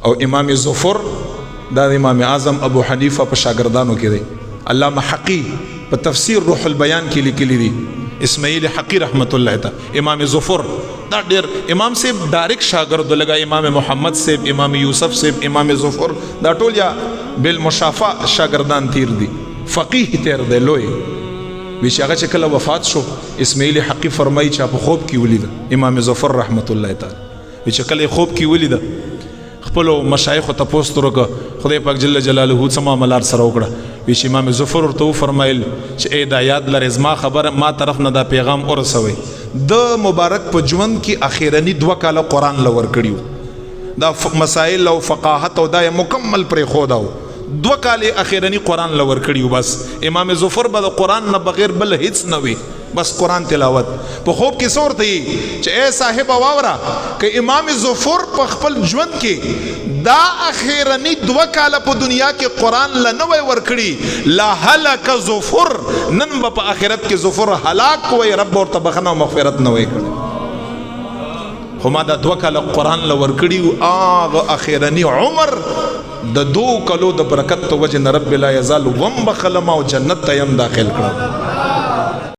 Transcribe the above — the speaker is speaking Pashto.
او امام ظفر دا امام اعظم ابو حنیفه په شاګردانو کې دی. علامه حقی په تفسیر روح البیان کې لیکلی دی، اسماعیل حقی رحمت الله تعالی. امام ظفر دا ډیر امام صاحب ډایرک شاګرد لگا، امام محمد صاحب، امام یوسف صاحب، امام ظفر دا ټول یا بالمشافه شاګردان تیر دي، فقیه تیر دی لوی. ویش هغه چې کله وفات شو اسماعیل حقی فرمایي چې په خوب کې ولید امام ظفر رحمت الله تعالی. ویش کله خوب کې ولید خپل مشایخ ته پوسټ وکړه خدای پاک جل جلاله څه معاملات سره وکړه. ویش امام ظفر ورته فرمایل چې ای دا یاد لرې زما خبر ما طرف نه دا پیغام ورسوي. د مبارک په ژوند کې اخیرنی 2 کاله قرآن لور کړیو، دا مسائل او فقاهت او دا مکمل پرې خو داو 2 کاله اخیرنی قرآن لور کړیو. بس امام ظفر به د قرآن نه بغیر بل هیڅ نه وي، بس قرآن تلاوت. په خوب کې څه ورته وي چې اے صاحب واورا که امام ظفر په خپل ژوند کې دا اخیرنی 2 کاله په دنیا کې قرآن له نه وی ورکړي لا هلک ظفر، نن به په آخرت کې ظفر هلاک وي، رب ورته بخنه او مغفرت نه وی کړي. خو ما دا 2 کاله قرآن له ورکړي هغه اخیرنی عمر د 2 کالو د برکت تو وجه نه رب لا یزال وم بخلم او جنت ته يم داخل کړم.